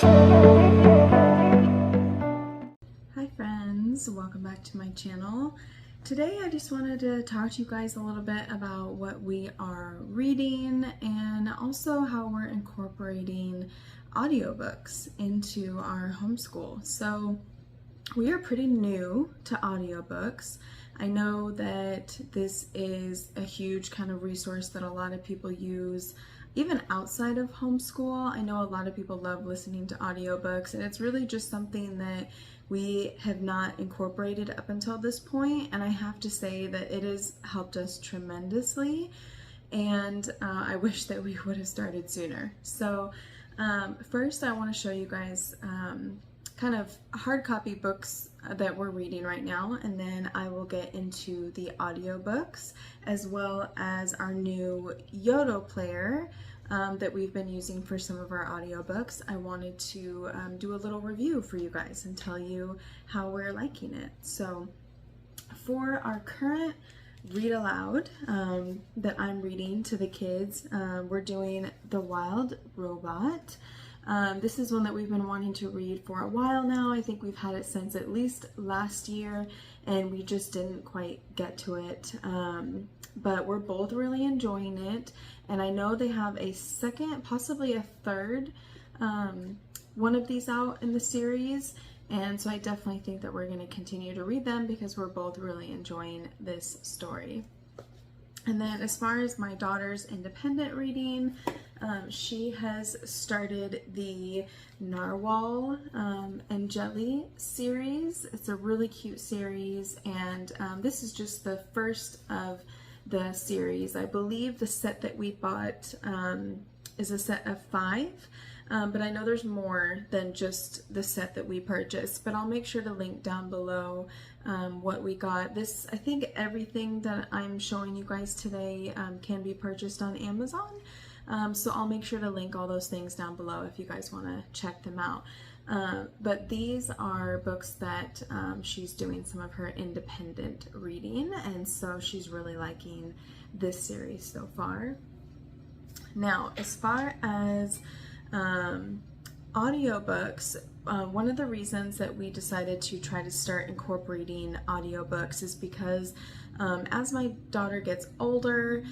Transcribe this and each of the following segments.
Hi friends, welcome back to my channel. Today I just wanted to talk to you guys a little bit about what we are reading and also how we're incorporating audiobooks into our homeschool. So we are pretty new to audiobooks. I know that this is a huge kind of resource that a lot of people use even outside of homeschool. I know a lot of people love listening to audiobooks, and it's really just something that we have not incorporated up until this point, and I have to say that it has helped us tremendously, and I wish that we would have started sooner. So first I want to show you guys kind of hard copy books that we're reading right now, and then I will get into the audiobooks as well as our new YOTO player that we've been using for some of our audiobooks. I wanted to do a little review for you guys and tell you how we're liking it. So for our current read aloud that I'm reading to the kids, we're doing The Wild Robot. This is one that we've been wanting to read for a while now. I think we've had it since at least last year, and we just didn't quite get to it. But we're both really enjoying it, and I know they have a second, possibly a third one of these out in the series, and so I definitely think that we're going to continue to read them because we're both really enjoying this story. And then as far as my daughter's independent reading, she has started the Narwhal and Jelly series. It's a really cute series, and this is just the first of the series. I believe the set that we bought is a set of 5, but I know there's more than just the set that we purchased, but I'll make sure to link down below what we got. This, I think everything that I'm showing you guys today can be purchased on Amazon, so I'll make sure to link all those things down below if you guys want to check them out. But these are books that she's doing some of her independent reading, and so she's really liking this series so far. Now, as far as audiobooks, one of the reasons that we decided to try to start incorporating audiobooks is because as my daughter gets older,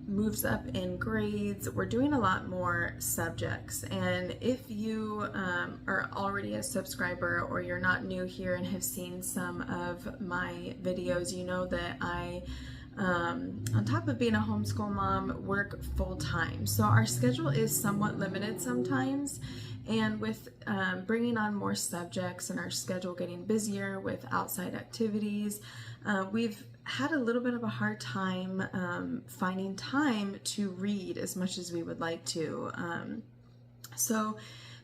moves up in grades, we're doing a lot more subjects, and if you are already a subscriber or you're not new here and have seen some of my videos, you know that I on top of being a homeschool mom, work full-time. So our schedule is somewhat limited sometimes, and with bringing on more subjects and our schedule getting busier with outside activities, we've had a little bit of a hard time finding time to read as much as we would like to. So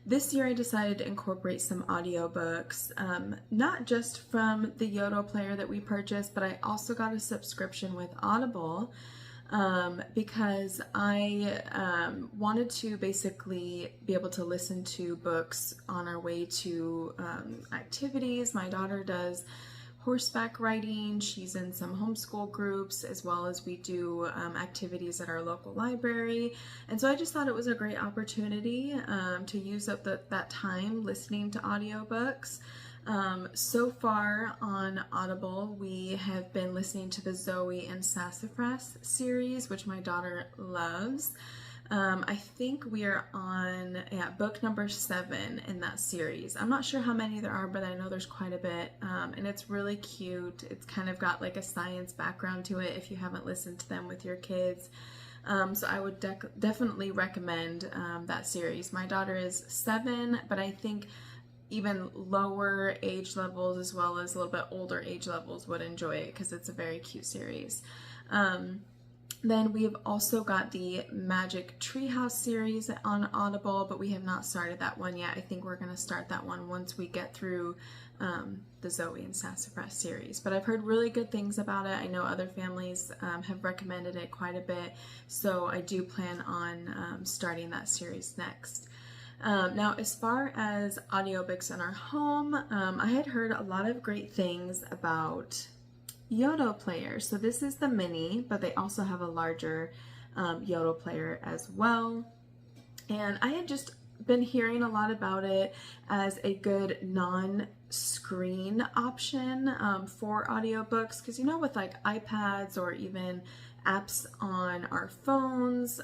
this year I decided to incorporate some audiobooks, not just from the YOTO player that we purchased, but I also got a subscription with Audible because I wanted to basically be able to listen to books on our way to activities. My daughter does horseback riding, she's in some homeschool groups, as well as we do activities at our local library, and so I just thought it was a great opportunity to use up that time listening to audiobooks. So far on Audible, we have been listening to the Zoe and Sassafras series, which my daughter loves. I think we are on book number 7 in that series. I'm not sure how many there are, but I know there's quite a bit, and it's really cute. It's kind of got like a science background to it if you haven't listened to them with your kids. So I would definitely recommend that series. My daughter is 7, but I think even lower age levels as well as a little bit older age levels would enjoy it because it's a very cute series. Then we've also got the Magic Treehouse series on Audible, but we have not started that one yet. I think we're going to start that one once we get through the Zoe and Sassafras series. But I've heard really good things about it. I know other families have recommended it quite a bit, so I do plan on starting that series next. Now, as far as audiobooks in our home, I had heard a lot of great things about YOTO player. So this is the mini, but they also have a larger YOTO player as well. And I had just been hearing a lot about it as a good non-screen option for audiobooks, because you know, with like iPads or even apps on our phones,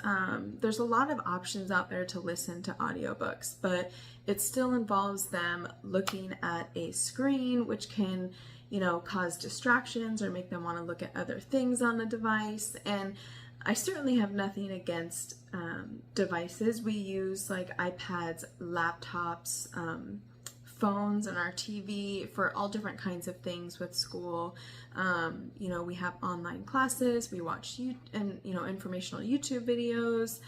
there's a lot of options out there to listen to audiobooks, but it still involves them looking at a screen, which can, you know, cause distractions or make them want to look at other things on the device. And I certainly have nothing against devices. We use like iPads, laptops, phones, and our TV for all different kinds of things with school. You know, we have online classes, we watch informational YouTube videos,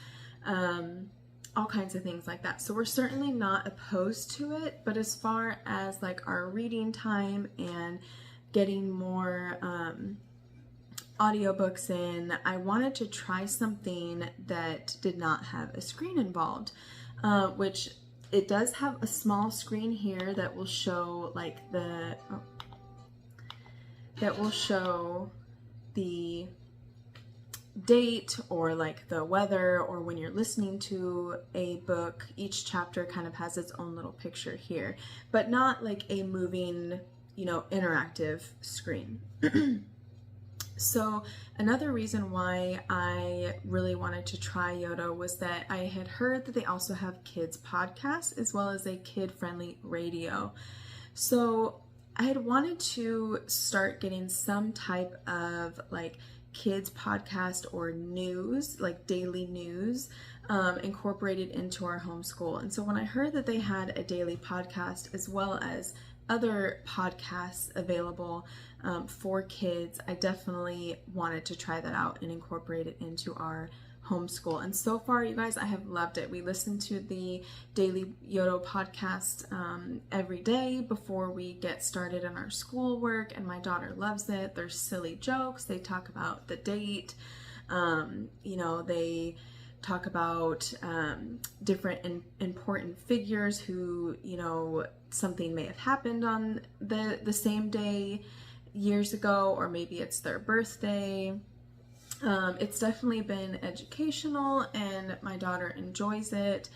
all kinds of things like that. So we're certainly not opposed to it, but as far as like our reading time and getting more audiobooks in, I wanted to try something that did not have a screen involved, which it does have a small screen here that will show like the date or like the weather, or when you're listening to a book, each chapter kind of has its own little picture here, but not like a moving, you know, interactive screen. So another reason why I really wanted to try YOTO was that I had heard that they also have kids podcasts as well as a kid-friendly radio. So I had wanted to start getting some type of like kids podcast or news, like daily news, incorporated into our homeschool. And so when I heard that they had a daily podcast as well as other podcasts available for kids, I definitely wanted to try that out and incorporate it into our homeschool. And so far, you guys, I have loved it. We listen to the daily YOTO podcast every day before we get started on our schoolwork, and my daughter loves it. There's silly jokes. They talk about the date. You know, they talk about different important figures who, you know, something may have happened on the same day years ago, or maybe it's their birthday. It's definitely been educational, and my daughter enjoys it,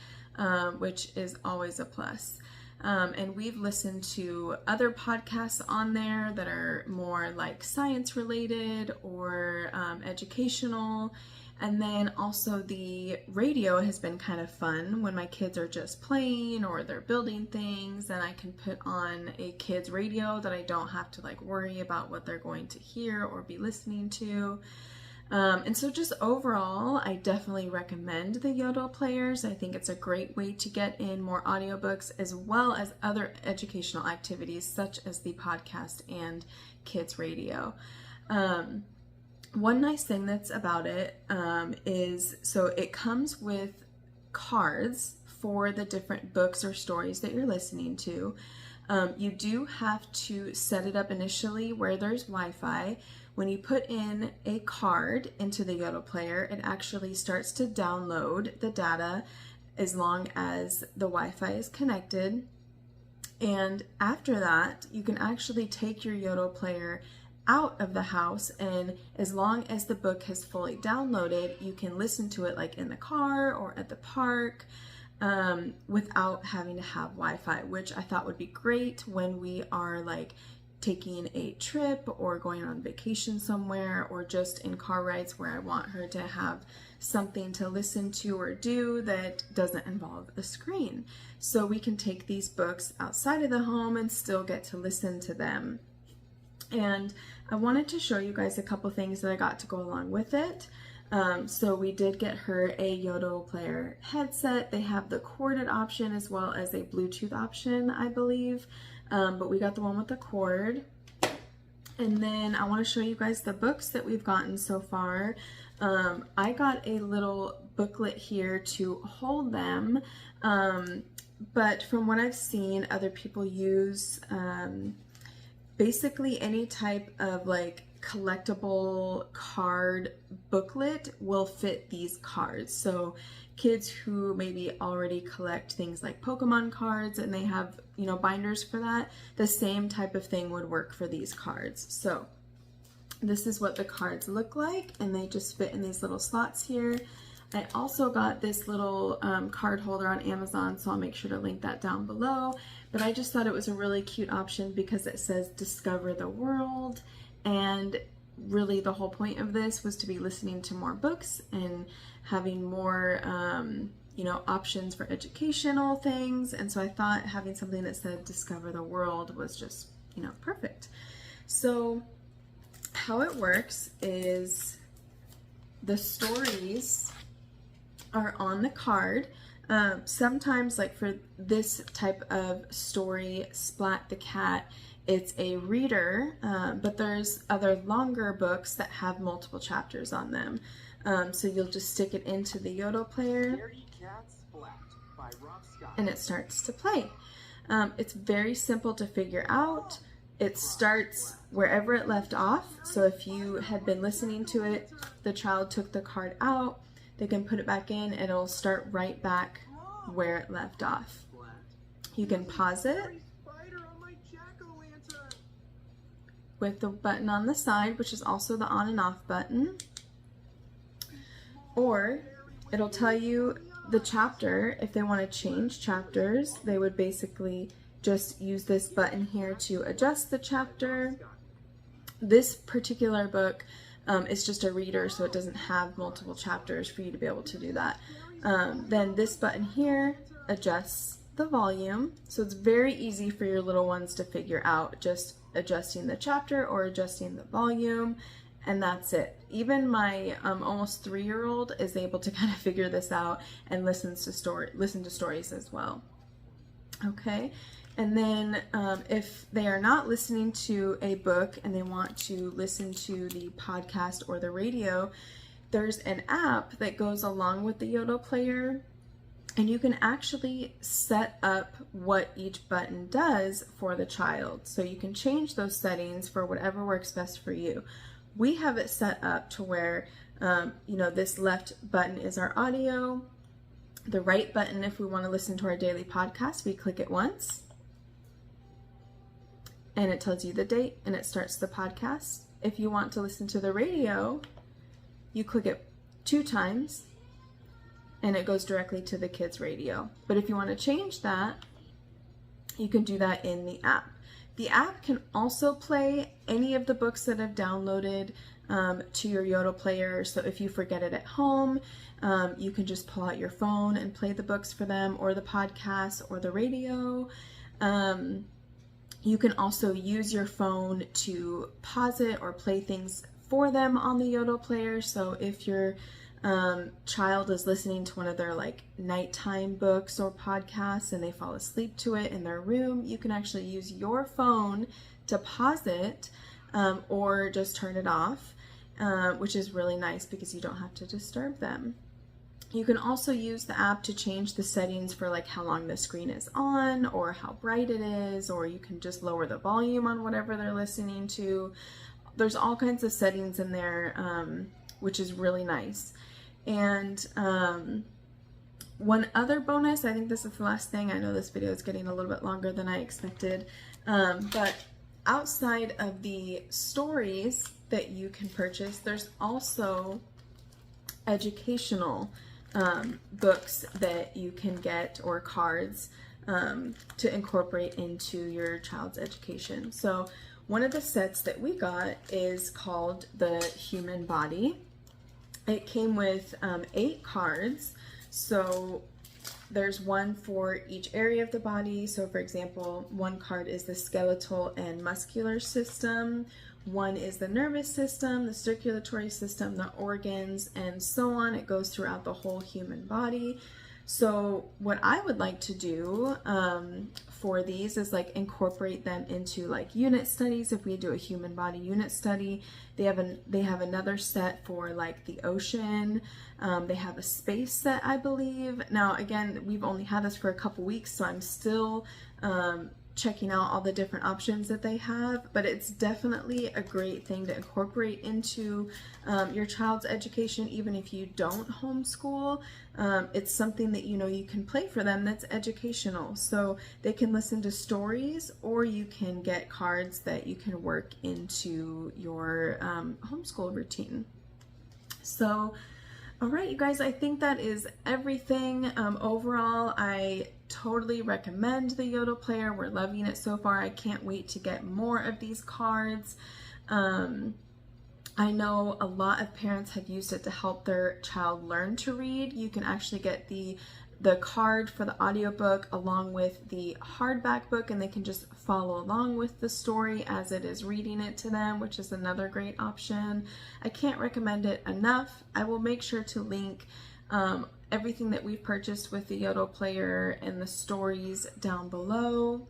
which is always a plus. And we've listened to other podcasts on there that are more like science related or educational. And then also the radio has been kind of fun when my kids are just playing or they're building things, and I can put on a kids radio that I don't have to like worry about what they're going to hear or be listening to. And so just overall, I definitely recommend the YOTO players. I think it's a great way to get in more audiobooks as well as other educational activities such as the podcast and kids radio. One nice thing that's about it is, so it comes with cards for the different books or stories that you're listening to. You do have to set it up initially where there's Wi-Fi. When you put in a card into the YOTO player, it actually starts to download the data as long as the Wi-Fi is connected. And after that, you can actually take your YOTO player out of the house, and as long as the book has fully downloaded, you can listen to it like in the car or at the park without having to have Wi-Fi, which I thought would be great when we are like taking a trip or going on vacation somewhere, or just in car rides where I want her to have something to listen to or do that doesn't involve a screen. So we can take these books outside of the home and still get to listen to them. And I wanted to show you guys a couple things that I got to go along with it. So we did get her a YOTO player headset. They have the corded option as well as a Bluetooth option, I believe. But we got the one with the cord. And then I want to show you guys the books that we've gotten so far. I got a little booklet here to hold them. But from what I've seen, other people use basically any type of like collectible card booklet will fit these cards. So kids who maybe already collect things like Pokemon cards and they have, you know, binders for that, the same type of thing would work for these cards. So this is what the cards look like, and they just fit in these little slots here. I also got this little card holder on Amazon, so I'll make sure to link that down below. But I just thought it was a really cute option because it says discover the world, and really the whole point of this was to be listening to more books and having more you know, options for educational things. And so I thought having something that said discover the world was just, you know, perfect. So how it works is the stories are on the card. Sometimes, like for this type of story, Splat the Cat, it's a reader, but there's other longer books that have multiple chapters on them. So you'll just stick it into the YOTO player and it starts to play. It's very simple to figure out. It starts wherever it left off. So if you had been listening to it, the child took the card out, they can put it back in and it'll start right back where it left off. You can pause it with the button on the side, which is also the on and off button, or it'll tell you the chapter. If they want to change chapters, they would basically just use this button here to adjust the chapter. This particular book is just a reader, so it doesn't have multiple chapters for you to be able to do that. Then this button here adjusts the volume, so it's very easy for your little ones to figure out, just adjusting the chapter or adjusting the volume, and that's it. Even my almost 3-year-old is able to kind of figure this out and listen to stories as well. Okay, and then if they are not listening to a book and they want to listen to the podcast or the radio, there's an app that goes along with the YOTO player, and you can actually set up what each button does for the child. So you can change those settings for whatever works best for you. We have it set up to where, you know, this left button is our audio. The right button, if we want to listen to our daily podcast, we click it once and it tells you the date and it starts the podcast. If you want to listen to the radio, you click it 2 times and it goes directly to the kids' radio. But if you want to change that, you can do that in the app. The app can also play any of the books that I've downloaded to your YOTO player. So if you forget it at home, you can just pull out your phone and play the books for them, or the podcast or the radio. You can also use your phone to pause it or play things for them on the YOTO player. So if your child is listening to one of their like nighttime books or podcasts and they fall asleep to it in their room, you can actually use your phone to pause it or just turn it off, which is really nice because you don't have to disturb them. You can also use the app to change the settings for like how long the screen is on or how bright it is, or you can just lower the volume on whatever they're listening to. There's all kinds of settings in there, which is really nice. And one other bonus, I think this is the last thing, I know this video is getting a little bit longer than I expected, but outside of the stories that you can purchase, there's also educational books that you can get, or cards to incorporate into your child's education. So one of the sets that we got is called the Human Body. It came with 8 cards, so there's one for each area of the body. So for example, one card is the skeletal and muscular system, one is the nervous system, the circulatory system, the organs, and so on. It goes throughout the whole human body. So what I would like to do for these is like incorporate them into like unit studies. If we do a human body unit study, they have another set for like the ocean. They have a space set, I believe. Now again, we've only had this for a couple weeks, so I'm still checking out all the different options that they have, but it's definitely a great thing to incorporate into your child's education, even if you don't homeschool. It's something that you can play for them that's educational, so they can listen to stories, or you can get cards that you can work into your homeschool routine. So All right, you guys, I think that is everything. Overall, I totally recommend the YOTO player. We're loving it so far. I can't wait to get more of these cards. I know a lot of parents have used it to help their child learn to read. You can actually get the card for the audiobook along with the hardback book, and they can just follow along with the story as it is reading it to them, which is another great option. I can't recommend it enough. I will make sure to link everything that we've purchased with the YOTO player and the stories down below,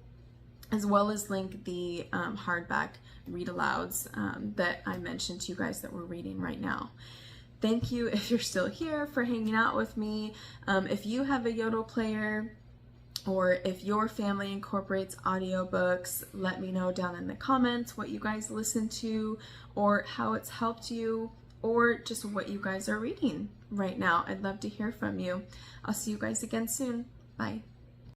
as well as link the hardback read alouds that I mentioned to you guys that we're reading right now. Thank you, if you're still here, for hanging out with me. If you have a YOTO player, or if your family incorporates audiobooks, let me know down in the comments what you guys listen to, or how it's helped you, or just what you guys are reading right now. I'd love to hear from you. I'll see you guys again soon. Bye.